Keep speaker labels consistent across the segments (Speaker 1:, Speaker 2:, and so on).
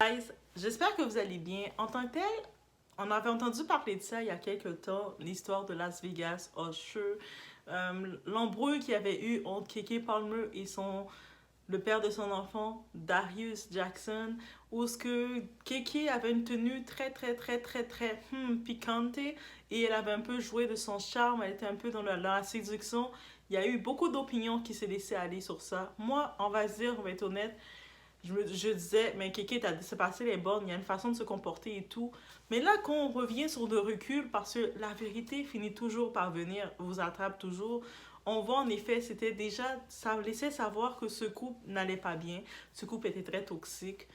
Speaker 1: Guys, j'espère que vous allez bien. En tant que tel, on avait entendu parler de ça il y a quelques temps, l'histoire de Las Vegas, Usher, l'embrouille qu'il y avait eu entre Keke Palmer et le père de son enfant, Darius Jackson, où ce que Keke avait une tenue très piquante et elle avait un peu joué de son charme, elle était un peu dans la séduction. Il y a eu beaucoup d'opinions qui s'est laissé aller sur ça. Moi, on va se dire, on va être honnête, je disais, mais Kéké, t'as c'est passé les bornes, il y a une façon de se comporter et tout. Mais là, quand on revient sur de recul, parce que la vérité finit toujours par venir, vous attrape toujours, on voit en effet, c'était déjà, ça laissait savoir que ce couple n'allait pas bien, ce couple était très toxique.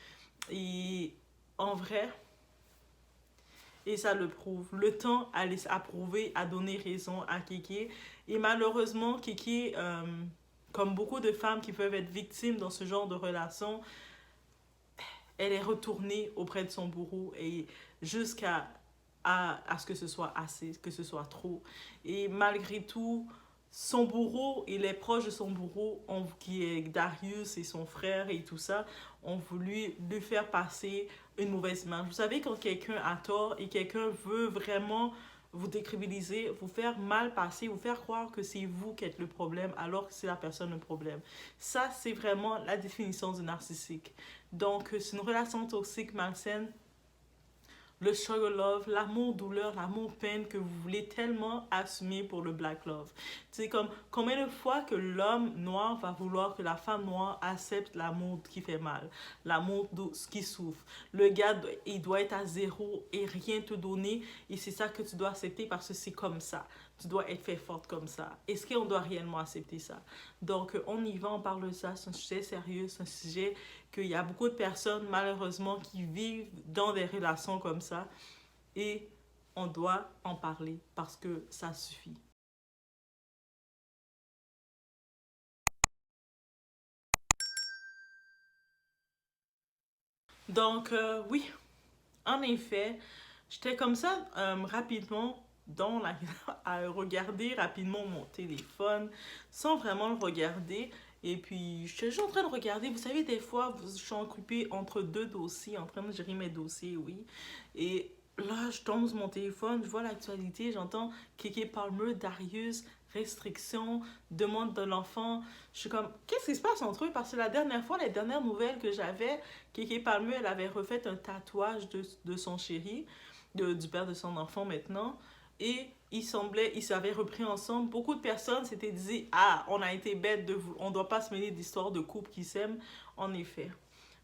Speaker 1: Et en vrai, et ça le prouve, le temps a prouvé, a donné raison à Kéké. Et malheureusement, Kéké, comme beaucoup de femmes qui peuvent être victimes dans ce genre de relation, elle est retournée auprès de son bourreau et jusqu'à à ce que ce soit assez, que ce soit trop. Et malgré tout, son bourreau et les proches de son bourreau, qui est Darius et son frère et tout ça, ont voulu lui faire passer une mauvaise image. Vous savez, quand quelqu'un a tort et quelqu'un veut vraiment vous décrédibiliser, vous faire mal passer, vous faire croire que c'est vous qui êtes le problème alors que c'est la personne le problème. Ça, c'est vraiment la définition du narcissique. Donc, c'est une relation toxique, malsaine, le struggle love, l'amour-douleur, l'amour-peine que vous voulez tellement assumer pour le black love. C'est comme combien de fois que l'homme noir va vouloir que la femme noire accepte l'amour qui fait mal, l'amour qui souffre. Le gars, il doit être à zéro et rien te donner et c'est ça que tu dois accepter parce que c'est comme ça. Tu dois être fait forte comme ça. Est-ce qu'on doit réellement accepter ça? Donc, on y va, on parle de ça. C'est un sujet sérieux, c'est un sujet qu'il y a beaucoup de personnes, malheureusement, qui vivent dans des relations comme ça. Et on doit en parler parce que ça suffit. Donc, oui, en effet, j'étais comme ça rapidement à regarder rapidement mon téléphone sans vraiment le regarder. Et puis, je suis toujours en train de regarder. Vous savez, des fois, je suis occupée entre deux dossiers, en train de gérer mes dossiers, oui. Et là, je tombe sur mon téléphone, je vois l'actualité, j'entends Keke Palmer, Darius, restriction, demande de l'enfant. Je suis comme, qu'est-ce qui se passe entre eux? Parce que la dernière fois, les dernières nouvelles que j'avais, Keke Palmer, elle avait refait un tatouage de son chéri, du père de son enfant maintenant. Et ils s'avaient repris ensemble. Beaucoup de personnes s'étaient dit, ah, on a été bête de vous, on doit pas se mêler d'histoires de couples qui s'aiment. En effet.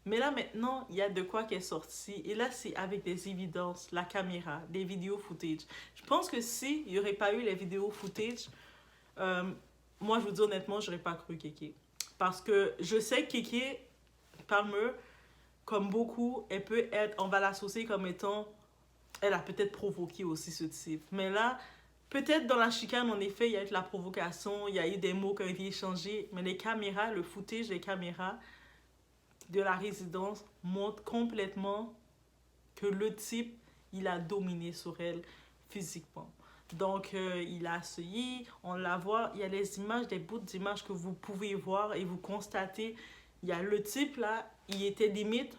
Speaker 1: Mais là maintenant, il y a de quoi qui est sorti. Et là, c'est avec des évidences, la caméra, des vidéos footage. Je pense que si il n'y aurait pas eu les vidéos footage, euh, moi, je vous dis honnêtement, je n'aurais pas cru Kéké. Parce que je sais que Kéké Palmer, comme beaucoup, elle peut être, on va l'associer comme étant, elle a peut-être provoqué aussi ce type. Mais là, peut-être dans la chicane, en effet, il y a eu de la provocation, il y a eu des mots qui ont été échangés, mais les caméras, le footage des caméras de la résidence montre complètement que le type, il a dominé sur elle physiquement. Donc, il a essayé, on la voit, il y a les images, des bouts d'images que vous pouvez voir et vous constatez, il y a le type là, il était limite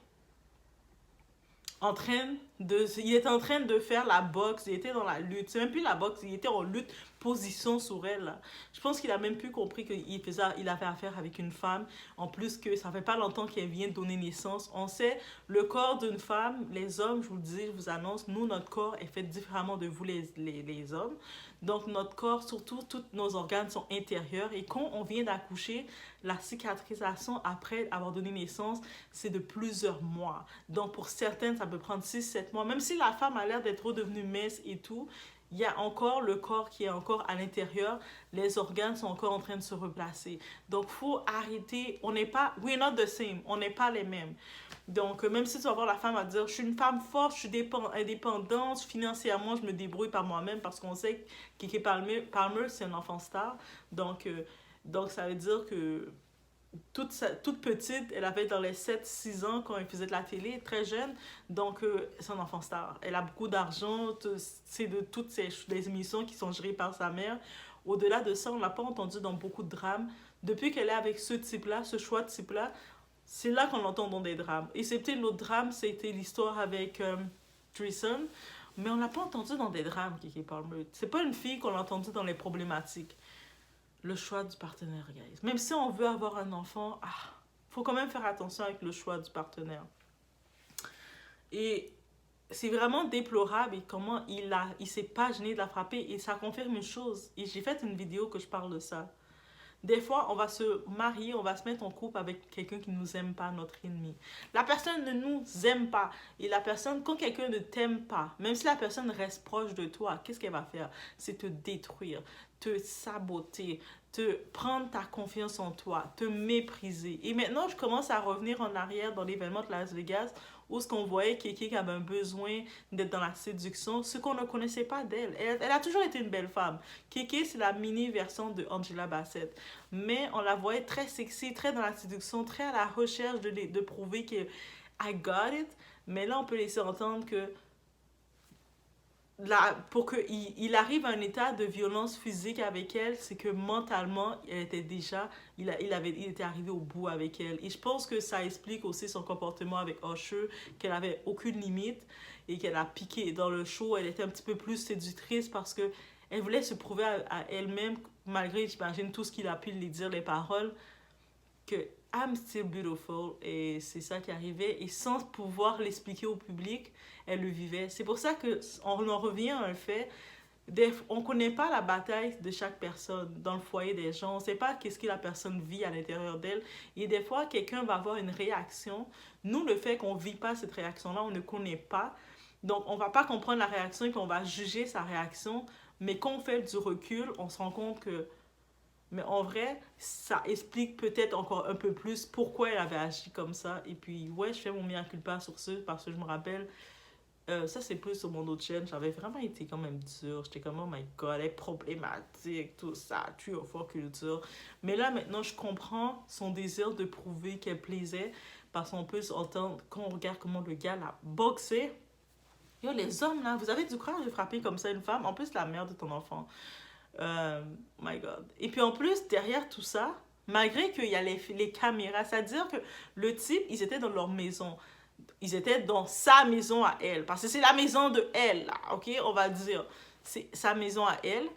Speaker 1: il était en train de faire la boxe, il était dans la lutte. C'est même plus la boxe, il était en lutte, position sur elle. Là. Je pense qu'il a même plus compris il avait affaire avec une femme. En plus que ça fait pas longtemps qu'elle vient de donner naissance. On sait, le corps d'une femme, les hommes, je vous le dis, je vous annonce, nous, notre corps est fait différemment de vous, les hommes. Donc, notre corps, surtout, tous nos organes sont intérieurs. Et quand on vient d'accoucher, la cicatrisation après avoir donné naissance, c'est de plusieurs mois. Donc, pour certaines, ça peut prendre 6 7 mois. Même si la femme a l'air d'être redevenue mince et tout, il y a encore le corps qui est encore à l'intérieur, les organes sont encore en train de se replacer. Donc, il faut arrêter. On n'est pas, we're not the same, on n'est pas les mêmes. Donc, même si tu vas voir la femme à dire, je suis une femme forte, je suis indépendante, financièrement, je me débrouille par moi-même parce qu'on sait que Keke Palmer c'est un enfant star. Donc, ça veut dire que toute petite, elle avait dans les 7 6 ans quand elle faisait de la télé, très jeune. Donc, c'est un enfant star. Elle a beaucoup d'argent. C'est de toutes les émissions qui sont gérées par sa mère. Au-delà de ça, on ne l'a pas entendu dans beaucoup de drames. Depuis qu'elle est avec ce type-là, ce choix de type-là, C'est là qu'on l'entend dans des drames. Et c'est peut-être l'autre drame, c'était l'histoire avec Tristan, mais on l'a pas entendu dans des drames, Keke Palmer. C'est pas une fille qu'on a entendu dans les problématiques. Le choix du partenaire, guys. Même si on veut avoir un enfant, faut quand même faire attention avec le choix du partenaire. Et c'est vraiment déplorable et comment il s'est pas gêné de la frapper. Et ça confirme une chose. Et j'ai fait une vidéo que je parle de ça. Des fois, on va se marier, on va se mettre en couple avec quelqu'un qui ne nous aime pas, notre ennemi. La personne ne nous aime pas. Et la personne, quand quelqu'un ne t'aime pas, même si la personne reste proche de toi, qu'est-ce qu'elle va faire? C'est te détruire, te saboter, te prendre ta confiance en toi, te mépriser. Et maintenant, je commence à revenir en arrière dans l'événement de Las Vegas où ce qu'on voyait Keke avait un besoin d'être dans la séduction, ce qu'on ne connaissait pas d'elle. Elle a toujours été une belle femme. Keke, c'est la mini-version de Angela Bassett. Mais on la voyait très sexy, très dans la séduction, très à la recherche de prouver que I got it. Mais là, on peut laisser entendre que pour qu'il arrive à un état de violence physique avec elle, c'est que mentalement, elle était déjà, il était arrivé au bout avec elle. Et je pense que ça explique aussi son comportement avec Usher, qu'elle avait aucune limite et qu'elle a piqué dans le show. Elle était un petit peu plus séductrice parce que elle voulait se prouver à elle-même, malgré, j'imagine, tout ce qu'il a pu lui dire, les paroles, que I'm still beautiful, et c'est ça qui arrivait, et sans pouvoir l'expliquer au public, elle le vivait. C'est pour ça qu'on en revient à un fait, on ne connaît pas la bataille de chaque personne dans le foyer des gens, on ne sait pas qu'est-ce que la personne vit à l'intérieur d'elle, et des fois, quelqu'un va avoir une réaction. Nous, le fait qu'on ne vit pas cette réaction-là, on ne connaît pas, donc on ne va pas comprendre la réaction, et puis on va juger sa réaction, mais quand on fait du recul, on se rend compte que mais en vrai, ça explique peut-être encore un peu plus pourquoi elle avait agi comme ça. Et puis, ouais, je fais mon mea culpa sur ça parce que je me rappelle, ça c'est plus sur mon autre chaîne, j'avais vraiment été quand même dure. J'étais comme, oh my god, elle est problématique, tout ça, tu es fort culture. Mais là, maintenant, je comprends son désir de prouver qu'elle plaisait parce qu'on peut s'entendre, quand on regarde comment le gars l'a boxé. Yo, les hommes là, vous avez du courage de frapper comme ça une femme, en plus la mère de ton enfant. My God. Et puis en plus, derrière tout ça, malgré qu'il y a les caméras, c'est-à-dire que le type, ils étaient dans leur maison. Ils étaient dans sa maison à elle. Parce que c'est la maison de elle, là, ok? On va dire. C'est sa maison à elle.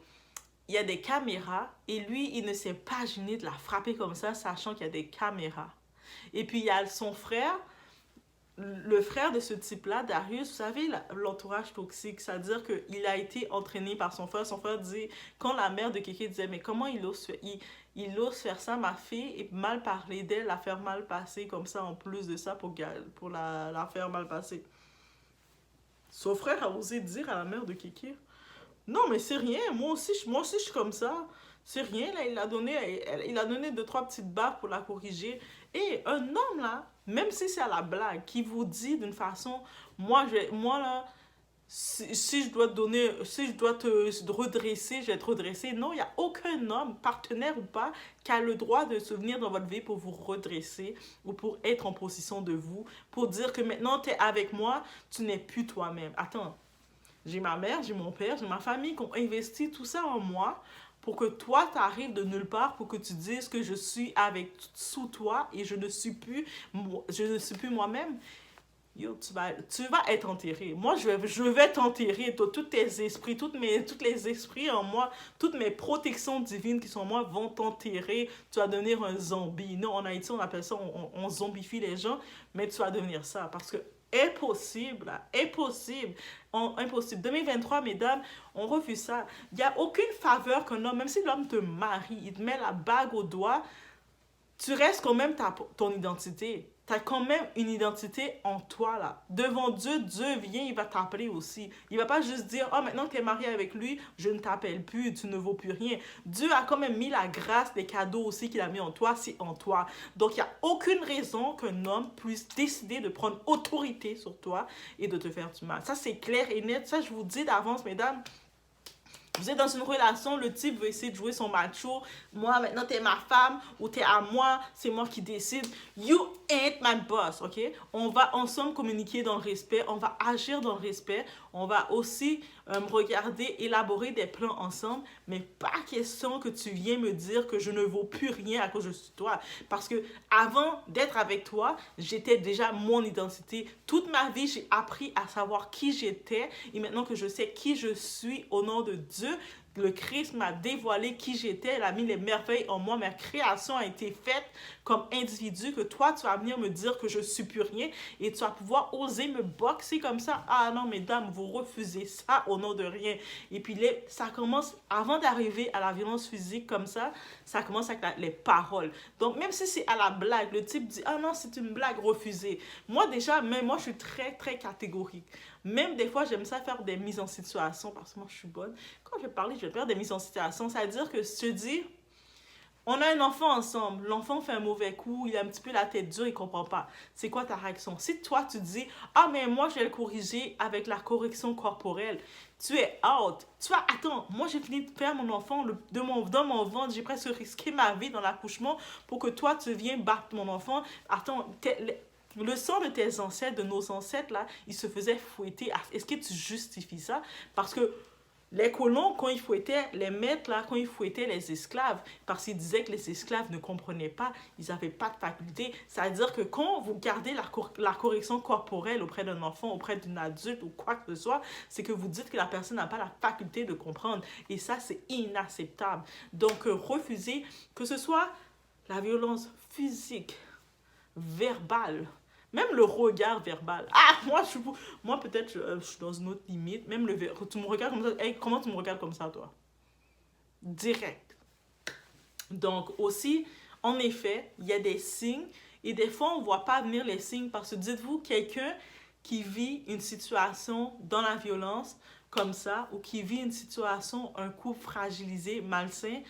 Speaker 1: Il y a des caméras. Et lui, il ne s'est pas gêné de la frapper comme ça, sachant qu'il y a des caméras. Et puis il y a son frère. Le frère de ce type-là, Darius, vous savez, l'entourage toxique, c'est-à-dire qu'il a été entraîné par son frère. Son frère dit, quand la mère de Keke disait, mais comment il ose faire ça, ma fille, et mal parler d'elle, la faire mal passer comme ça, en plus de ça, pour la faire mal passer. Son frère a osé dire à la mère de Keke, non, mais c'est rien, moi aussi, je suis comme ça. C'est rien, là, il a donné 2-3 petites baffes pour la corriger. Et un homme, là, même si c'est à la blague, qui vous dit d'une façon, moi là, si je dois te redresser, je vais te redresser. Non, il n'y a aucun homme, partenaire ou pas, qui a le droit de se venir dans votre vie pour vous redresser ou pour être en position de vous, pour dire que maintenant, tu es avec moi, tu n'es plus toi-même. Attends, j'ai ma mère, j'ai mon père, j'ai ma famille qui ont investi tout ça en moi pour que toi, tu arrives de nulle part, pour que tu dises que je suis sous toi et je ne suis plus moi-même. Yo, tu vas être enterré. Moi, je vais t'enterrer. Tous tes esprits, tous les esprits en moi, toutes mes protections divines qui sont en moi vont t'enterrer. Tu vas devenir un zombie. Non, en Haïti, on appelle ça, on zombifie les gens, mais tu vas devenir ça parce que impossible, là, impossible. Impossible. 2023, mesdames, on refuse ça. Il n'y a aucune faveur qu'un homme, même si l'homme te marie, il te met la bague au doigt, tu restes quand même ton identité. Tu as quand même une identité en toi, là. Devant Dieu, Dieu vient, il va t'appeler aussi. Il va pas juste dire, oh, maintenant que tu es marié avec lui, je ne t'appelle plus, tu ne vaux plus rien. Dieu a quand même mis la grâce, les cadeaux aussi qu'il a mis en toi, c'est en toi. Donc, il n'y a aucune raison qu'un homme puisse décider de prendre autorité sur toi et de te faire du mal. Ça, c'est clair et net. Ça, je vous dis d'avance, mesdames. Vous êtes dans une relation, le type veut essayer de jouer son macho. Moi, maintenant, t'es ma femme ou t'es à moi, c'est moi qui décide. You ain't my boss, ok? On va ensemble communiquer dans le respect, on va agir dans le respect, on va aussi regarder, élaborer des plans ensemble, mais pas question que tu viens me dire que je ne vaux plus rien à cause de toi. Parce que avant d'être avec toi, j'étais déjà mon identité. Toute ma vie, j'ai appris à savoir qui j'étais et maintenant que je sais qui je suis au nom de Dieu, le Christ m'a dévoilé qui j'étais, il a mis les merveilles en moi, ma création a été faite comme individu, que toi, tu vas venir me dire que je suis plus rien et tu vas pouvoir oser me boxer comme ça. Ah non, mesdames, vous refusez ça au nom de rien. Et puis, ça commence, avant d'arriver à la violence physique comme ça commence avec les paroles. Donc, même si c'est à la blague, le type dit, ah non, c'est une blague, refusée. Moi, déjà, même moi, je suis très, très catégorique. Même des fois, j'aime ça faire des mises en situation parce que moi, je suis bonne. Quand je vais parler, je vais faire des mises en situation. C'est-à-dire que je te dis, on a un enfant ensemble, l'enfant fait un mauvais coup, il a un petit peu la tête dure, il comprend pas. C'est quoi ta réaction? Si toi, tu dis, ah, mais moi, je vais le corriger avec la correction corporelle, tu es out. Tu vois, attends, moi, j'ai fini de faire mon enfant dans mon ventre, j'ai presque risqué ma vie dans l'accouchement pour que toi, tu viennes battre mon enfant. Attends, le sang de tes ancêtres, de nos ancêtres, là, ils se faisaient fouetter. Est-ce que tu justifies ça? Parce que les colons, quand ils fouettaient, les maîtres, là, quand ils fouettaient les esclaves, parce qu'ils disaient que les esclaves ne comprenaient pas, ils n'avaient pas de faculté. C'est-à-dire que quand vous gardez la correction corporelle auprès d'un enfant, auprès d'une adulte ou quoi que ce soit, c'est que vous dites que la personne n'a pas la faculté de comprendre. Et ça, c'est inacceptable. Donc, refusez que ce soit la violence physique, verbale, même le regard verbal. Ah, moi peut-être, je suis dans une autre limite. Même tu me regardes comme ça. Hey, comment tu me regardes comme ça, toi? Direct. Donc, aussi, en effet, il y a des signes. Et des fois, on ne voit pas venir les signes. Parce que dites-vous, quelqu'un qui vit une situation dans la violence, comme ça, ou qui vit une situation, un couple fragilisé, malsain,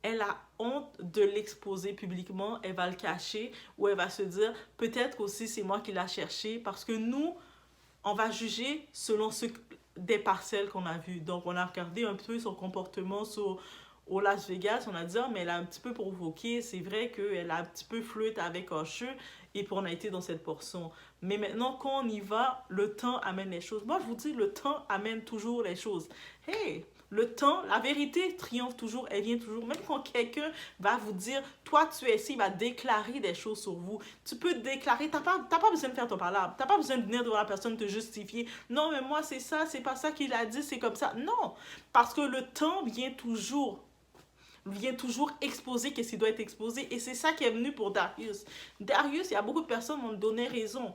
Speaker 1: elle a honte de l'exposer publiquement, elle va le cacher ou elle va se dire peut-être aussi c'est moi qui l'a cherché parce que nous, on va juger selon des parcelles qu'on a vues. Donc on a regardé un peu son comportement au Las Vegas, on a dit, oh, mais elle a un petit peu provoqué, c'est vrai qu'elle a un petit peu flirté avec Usher, et puis on a été dans cette portion. Mais maintenant, quand on y va, le temps amène les choses. Moi, je vous dis, le temps amène toujours les choses. Hey, le temps, la vérité triomphe toujours, elle vient toujours. Même quand quelqu'un va vous dire, toi tu es ici, il va déclarer des choses sur vous. Tu peux déclarer, t'as pas besoin de faire ton palabre. T'as pas besoin de venir devant la personne te justifier. Non, mais moi c'est ça, c'est pas ça qu'il a dit, c'est comme ça. Non, parce que le temps vient toujours exposer qu'est-ce qui doit être exposé. Et c'est ça qui est venu pour Darius. Darius, il y a beaucoup de personnes qui m'ont donné raison.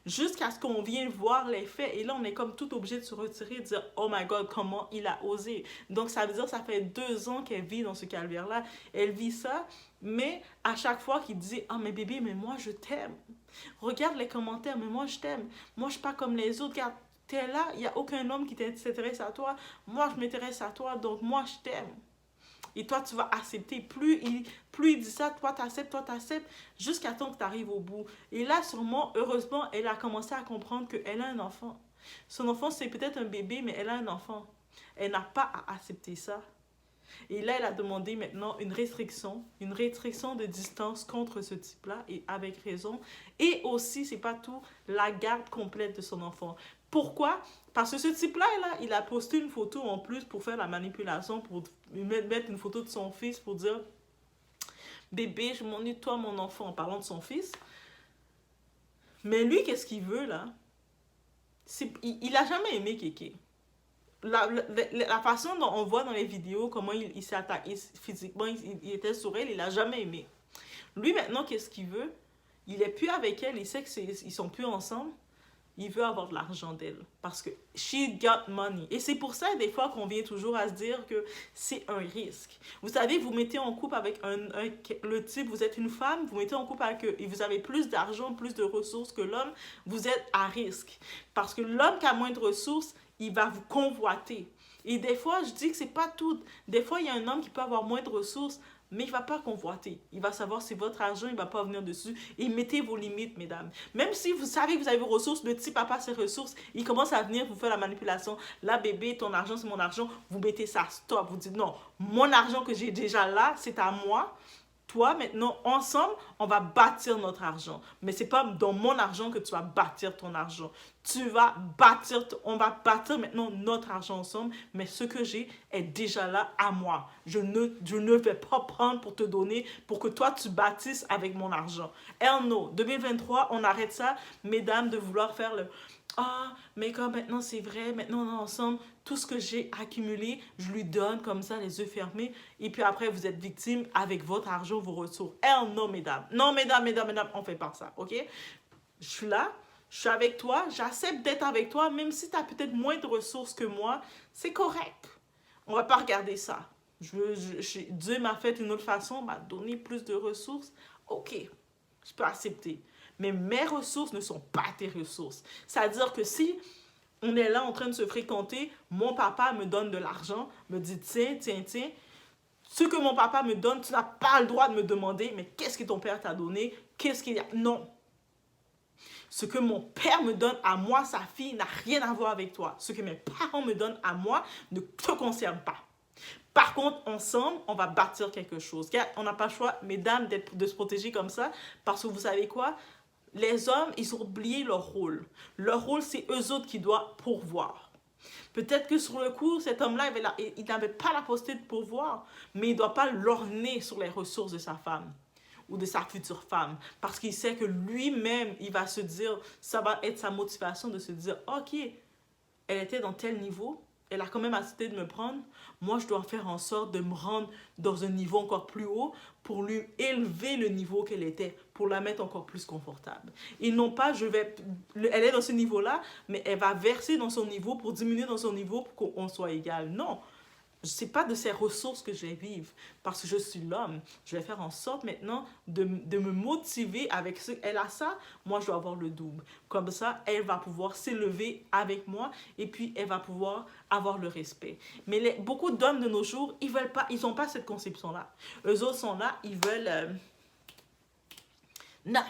Speaker 1: Jusqu'à ce qu'on vienne voir les faits. Et là, on est comme tout obligé de se retirer et de dire, oh my God, comment il a osé. Donc, ça veut dire que ça fait 2 ans qu'elle vit dans ce calvaire-là. Elle vit ça, mais à chaque fois qu'il dit, ah, mais bébé, mais moi, je t'aime. Regarde les commentaires, mais moi, je t'aime. Moi, je suis pas comme les autres. Regarde, t'es là, il n'y a aucun homme qui s'intéresse à toi. Moi, je m'intéresse à toi, donc moi, je t'aime. Et toi, tu vas accepter. Plus il dit ça, toi, t'acceptes, jusqu'à temps que tu arrives au bout. Et là, sûrement, heureusement, elle a commencé à comprendre qu'elle a un enfant. Son enfant, c'est peut-être un bébé, mais elle a un enfant. Elle n'a pas à accepter ça. Et là, elle a demandé maintenant une restriction de distance contre ce type-là, et avec raison. Et aussi, c'est pas tout, la garde complète de son enfant. Pourquoi? Parce que ce type-là, il a posté une photo en plus pour faire la manipulation, pour mettre une photo de son fils, pour dire « Bébé, je m'ennuie de toi, mon enfant », en parlant de son fils. Mais lui, qu'est-ce qu'il veut, là? Il a jamais aimé Kéké. La façon dont on voit dans les vidéos, comment il s'est attaqué physiquement, il était sur elle, il a jamais aimé. Lui, maintenant, qu'est-ce qu'il veut? Il est plus avec elle, il sait qu'ils sont plus ensemble. Il veut avoir de l'argent d'elle parce que she got money. Et c'est pour ça, des fois, qu'on vient toujours à se dire que c'est un risque. Vous savez, vous mettez en couple avec le type, vous êtes une femme, vous mettez en couple avec eux et vous avez plus d'argent, plus de ressources que l'homme, vous êtes à risque. Parce que l'homme qui a moins de ressources, il va vous convoiter. Et des fois, je dis que c'est pas tout. Des fois, il y a un homme qui peut avoir moins de ressources, mais il ne va pas convoiter. Il va savoir c'est votre argent, il ne va pas venir dessus. Et mettez vos limites, mesdames. Même si vous savez que vous avez vos ressources, le petit papa, ses ressources, il commence à venir vous faire la manipulation. Là, bébé, ton argent, c'est mon argent. Vous mettez ça, stop. Vous dites non, mon argent que j'ai déjà là, c'est à moi. Toi, maintenant, ensemble, on va bâtir notre argent. Mais c'est pas dans mon argent que tu vas bâtir ton argent. On va bâtir maintenant notre argent ensemble, mais ce que j'ai est déjà là à moi. Je ne vais pas prendre pour te donner, pour que toi, tu bâtisses avec mon argent. Hell no. 2023, on arrête ça, mesdames, de vouloir faire le... Ah, mais comme maintenant c'est vrai, maintenant on est ensemble, tout ce que j'ai accumulé, je lui donne comme ça, les yeux fermés, et puis après vous êtes victime avec votre argent, vos ressources. Eh non, mesdames. Non, mesdames, on fait pas ça, ok? Je suis là, je suis avec toi, j'accepte d'être avec toi, même si tu as peut-être moins de ressources que moi, c'est correct. On va pas regarder ça. Dieu m'a fait une autre façon, m'a donné plus de ressources, ok, je peux accepter. Mais mes ressources ne sont pas tes ressources. C'est-à-dire que si on est là en train de se fréquenter, mon papa me donne de l'argent, me dit tiens, ce que mon papa me donne, tu n'as pas le droit de me demander, mais qu'est-ce que ton père t'a donné? Qu'est-ce qu'il y a? Non. Ce que mon père me donne à moi, sa fille, n'a rien à voir avec toi. Ce que mes parents me donnent à moi ne te concerne pas. Par contre, ensemble, on va bâtir quelque chose. On n'a pas le choix, mesdames, de se protéger comme ça, parce que vous savez quoi? Les hommes, ils ont oublié leur rôle. Leur rôle, c'est eux autres qui doivent pourvoir. Peut-être que sur le coup, cet homme-là, il n'avait pas la possibilité de pourvoir, mais il ne doit pas lorgner sur les ressources de sa femme ou de sa future femme. Parce qu'il sait que lui-même, il va se dire, ça va être sa motivation de se dire, ok, elle était dans tel niveau, elle a quand même accepté de me prendre, moi je dois faire en sorte de me rendre dans un niveau encore plus haut pour lui élever le niveau qu'elle était, pour la mettre encore plus confortable. Et non pas, elle est dans ce niveau-là, mais elle va verser dans son niveau pour diminuer dans son niveau pour qu'on soit égal. Non, ce n'est pas de ces ressources que je vais vivre parce que je suis l'homme. Je vais faire en sorte maintenant de me motiver avec ce qu'elle a ça. Moi, je dois avoir le double. Comme ça, elle va pouvoir s'élever avec moi et puis elle va pouvoir avoir le respect. Mais beaucoup d'hommes de nos jours, ils n'ont pas cette conception-là. Eux autres sont là, ils veulent... Non,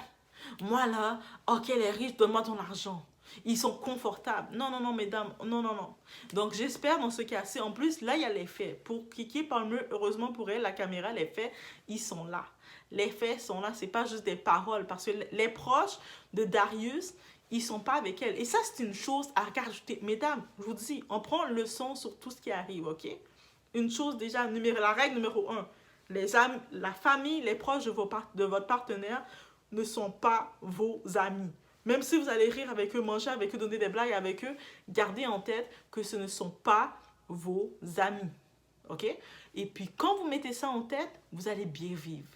Speaker 1: moi là, ok, elle est riche, donne-moi ton argent. Ils sont confortables. Non, mesdames. Non. Donc, j'espère dans ce cas-ci. En plus, là, il y a les faits. Pour Kiki Palmer, heureusement pour elle, la caméra, les faits, ils sont là. Les faits sont là. C'est pas juste des paroles. Parce que les proches de Darius, ils sont pas avec elle. Et ça, c'est une chose à rajouter. Mesdames, je vous dis, on prend leçon sur tout ce qui arrive, ok? Une chose déjà, la règle numéro 1. Les amis, la famille, les proches de votre partenaire ne sont pas vos amis. Même si vous allez rire avec eux, manger avec eux, donner des blagues avec eux, gardez en tête que ce ne sont pas vos amis. OK? Et puis, quand vous mettez ça en tête, vous allez bien vivre.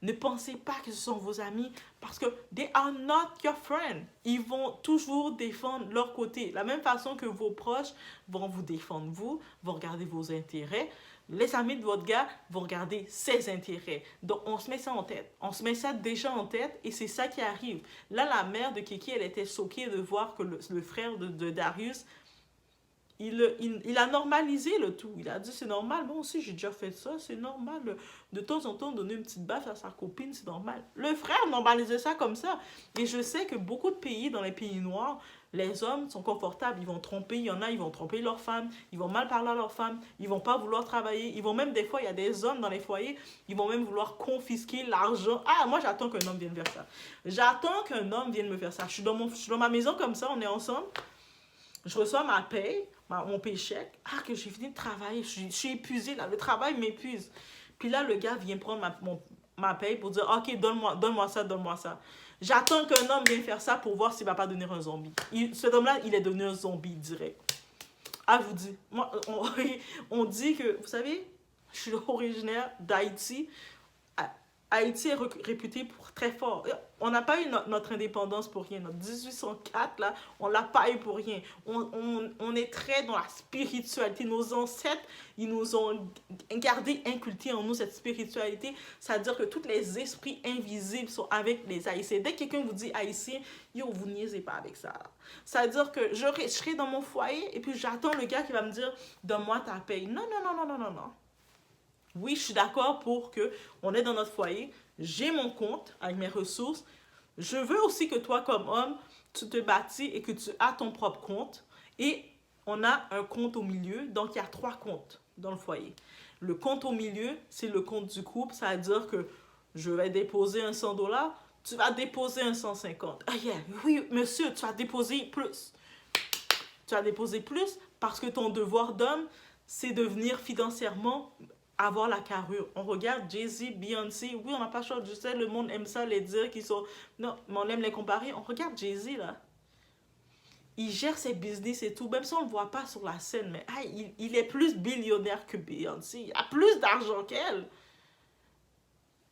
Speaker 1: Ne pensez pas que ce sont vos amis parce que they are not your friends. Ils vont toujours défendre leur côté. La même façon que vos proches vont vous défendre, vont regarder vos intérêts. Les amis de votre gars vont regarder ses intérêts. Donc, on se met ça en tête. On se met ça déjà en tête et c'est ça qui arrive. Là, la mère de Kiki, elle était choquée de voir que le frère de Darius, il a normalisé le tout. Il a dit, c'est normal. Moi aussi, j'ai déjà fait ça. C'est normal. De temps en temps, donner une petite baffe à sa copine, c'est normal. Le frère normalisait ça comme ça. Et je sais que beaucoup de pays, dans les pays noirs, les hommes sont confortables. Ils vont tromper. Il y en a, ils vont tromper leur femme. Ils vont mal parler à leur femme. Ils vont pas vouloir travailler. Ils vont même, des fois, il y a des hommes dans les foyers, ils vont même vouloir confisquer l'argent. Ah, moi, j'attends qu'un homme vienne faire ça. J'attends qu'un homme vienne me faire ça. Je suis dans ma maison comme ça, on est ensemble. Je reçois ma paye, mon paycheck. Ah, que j'ai fini de travailler. Je suis épuisée, là. Le travail m'épuise. Puis là, le gars vient prendre ma paye pour dire, OK, donne-moi ça. J'attends qu'un homme vienne faire ça pour voir s'il ne va pas devenir un zombie. Cet homme-là, il est devenu un zombie direct. Ah, je vous dis. Moi, on dit que, vous savez, je suis originaire d'Haïti. Haïti est réputé pour très fort. On n'a pas eu notre indépendance pour rien. Notre 1804, là, on ne l'a pas eu pour rien. On est très dans la spiritualité. Nos ancêtres, ils nous ont gardé, inculqué en nous cette spiritualité. C'est-à-dire que tous les esprits invisibles sont avec les Haïtiens. Dès que quelqu'un vous dit Haïtien, yo, vous niaisez pas avec ça. C'est-à-dire que je serai dans mon foyer et puis j'attends le gars qui va me dire, donne-moi ta paye. Non. Oui, je suis d'accord pour que on est dans notre foyer, j'ai mon compte avec mes ressources. Je veux aussi que toi, comme homme, tu te bâtis et que tu as ton propre compte. Et on a un compte au milieu, donc il y a trois comptes dans le foyer. Le compte au milieu, c'est le compte du couple, ça veut dire que je vais déposer un 100 $, tu vas déposer un 150. Ah yeah, oui, monsieur, tu vas déposer plus. Tu vas déposer plus parce que ton devoir d'homme, c'est de venir financièrement avoir la carrure. On regarde Jay-Z, Beyoncé, oui, on n'a pas le choix, je sais, le monde aime ça, les dire qu'ils sont... Non, mais on aime les comparer. On regarde Jay-Z, là. Il gère ses business et tout, même si on ne le voit pas sur la scène, mais ah, il est plus billionnaire que Beyoncé. Il a plus d'argent qu'elle.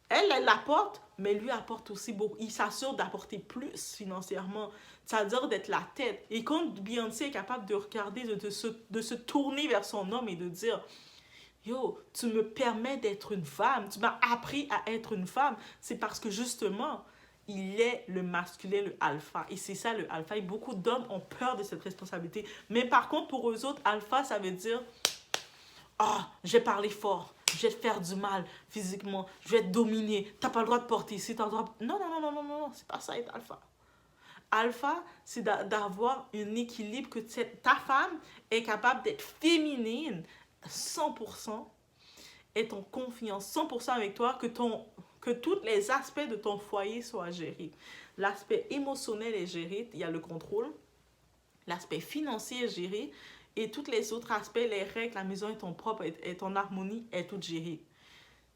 Speaker 1: Elle apporte, mais lui apporte aussi beaucoup. Il s'assure d'apporter plus financièrement. C'est-à-dire d'être la tête. Et quand Beyoncé est capable de regarder, de se tourner vers son homme et de dire, yo, tu me permets d'être une femme, tu m'as appris à être une femme, c'est parce que justement, il est le masculin, le alpha. Et c'est ça le alpha. Et beaucoup d'hommes ont peur de cette responsabilité. Mais par contre, pour eux autres, alpha, ça veut dire, ah, je vais parler fort, je vais te faire du mal physiquement, je vais te dominer, t'as pas le droit de porter ici, t'as le droit... Non, non, non, non, non, non, non, c'est pas ça être alpha. Alpha, c'est d'avoir un équilibre que ta femme est capable d'être féminine 100%, est en confiance 100% avec toi, que tous les aspects de ton foyer soient gérés. L'aspect émotionnel est géré, il y a le contrôle. L'aspect financier est géré. Et tous les autres aspects, les règles, la maison est en propre, est en harmonie, est tout géré.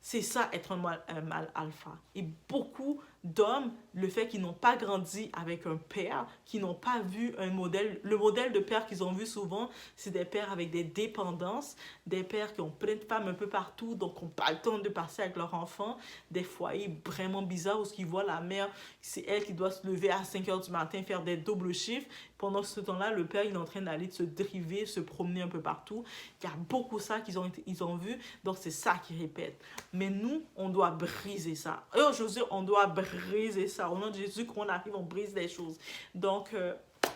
Speaker 1: C'est ça, être un mâle alpha. Et beaucoup d'hommes, le fait qu'ils n'ont pas grandi avec un père, qu'ils n'ont pas vu un modèle, le modèle de père qu'ils ont vu souvent, c'est des pères avec des dépendances, des pères qui ont plein de femmes un peu partout, donc qui n'ont pas le temps de passer avec leurs enfants, des foyers vraiment bizarres où ils voient la mère, c'est elle qui doit se lever à 5 heures du matin, faire des doubles chiffres. Pendant ce temps-là, le père, il est en train d'aller se driver, se promener un peu partout. Il y a beaucoup ça ils ont vu, donc c'est ça qu'ils répètent. Mais nous, on doit briser ça. Oh, je veux dire, on doit briser ça. Au nom de Jésus, quand on arrive, on brise les choses. Donc,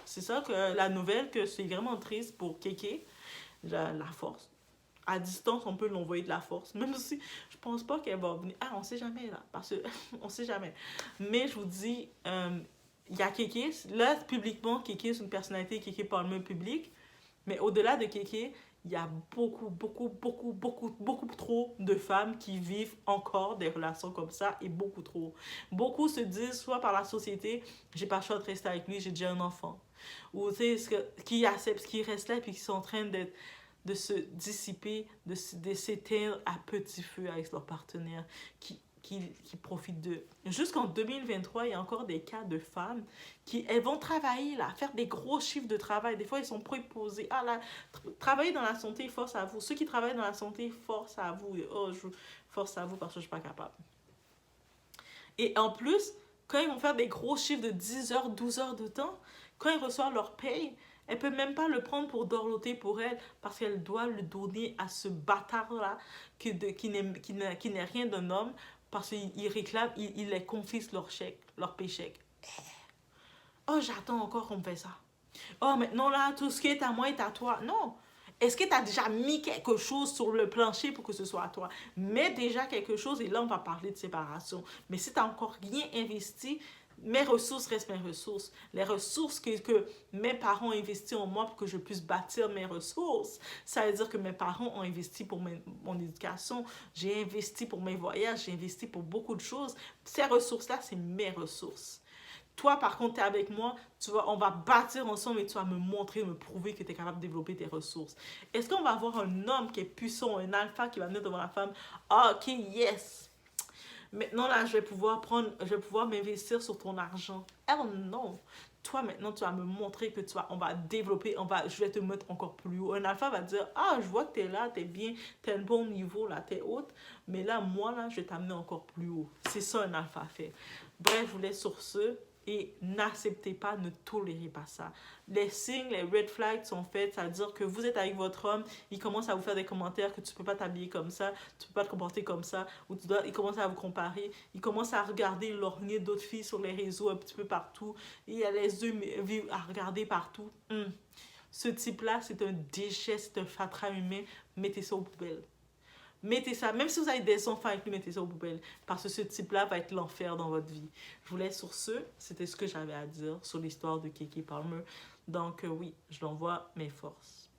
Speaker 1: c'est ça que la nouvelle, que c'est vraiment triste pour Kéké, la force. À distance, on peut l'envoyer de la force. Même si je pense pas qu'elle va venir. Ah, on sait jamais, là. Parce que on sait jamais. Mais je vous dis, il y a Kéké. Là, publiquement, Kéké, c'est une personnalité. Kéké parle même public. Mais au-delà de Kéké, il y a beaucoup trop de femmes qui vivent encore des relations comme ça et beaucoup trop. Beaucoup se disent, soit par la société, j'ai pas le choix de rester avec lui, j'ai déjà un enfant. Ou, tu sais, qui acceptent, qui restent là et qui sont en train de se dissiper, de s'éteindre à petit feu avec leur partenaire, qui profitent d'eux. Jusqu'en 2023, il y a encore des cas de femmes qui elles vont travailler, là, faire des gros chiffres de travail. Des fois, ils sont préposés. Ah là, travailler dans la santé, force à vous. Ceux qui travaillent dans la santé, force à vous. Oh, force à vous parce que je ne suis pas capable. Et en plus, quand ils vont faire des gros chiffres de 10 heures, 12 heures de temps, quand ils reçoivent leur paye, elle peut même pas le prendre pour dorloter pour elle parce qu'elle doit le donner à ce bâtard-là qui n'est rien d'un homme parce qu'il réclame, il les confisque leur chèque, leur paycheck. Oh, j'attends encore qu'on me fait ça. Oh, maintenant là, tout ce qui est à moi est à toi. Non. Est-ce que tu as déjà mis quelque chose sur le plancher pour que ce soit à toi? Mets déjà quelque chose et là, on va parler de séparation. Mais si tu n'as encore rien investi, mes ressources restent mes ressources. Les ressources que mes parents ont investies en moi pour que je puisse bâtir mes ressources, ça veut dire que mes parents ont investi pour mon éducation, j'ai investi pour mes voyages, j'ai investi pour beaucoup de choses. Ces ressources-là, c'est mes ressources. Toi, par contre, tu es avec moi, on va bâtir ensemble et tu vas me montrer, me prouver que tu es capable de développer tes ressources. Est-ce qu'on va avoir un homme qui est puissant, un alpha qui va venir devant la femme? Ah, ok, yes. Maintenant, là, je vais pouvoir m'investir sur ton argent. Oh non. Toi, maintenant, tu vas me montrer que on va développer, je vais te mettre encore plus haut. Un alpha va dire, ah, je vois que tu es là, tu es bien, tu es un bon niveau, là, tu es haute. Mais là, moi, là, je vais t'amener encore plus haut. C'est ça, un alpha fait. Bref, je vous laisse sur ce. Et n'acceptez pas, ne tolérez pas ça. Les signes, les red flags sont faits, c'est-à-dire que vous êtes avec votre homme, il commence à vous faire des commentaires que tu ne peux pas t'habiller comme ça, tu ne peux pas te comporter comme ça, ou il commence à vous comparer, il commence à regarder l'ornier d'autres filles sur les réseaux un petit peu partout, et il a les yeux à regarder partout. Ce type-là, c'est un déchet, c'est un fatras humain, mettez ça aux poubelles. Mettez ça, même si vous avez des enfants avec lui, mettez ça aux poubelles. Parce que ce type-là va être l'enfer dans votre vie. Je vous laisse sur ce. C'était ce que j'avais à dire sur l'histoire de Keke Palmer. Donc oui, je l'envoie mes forces.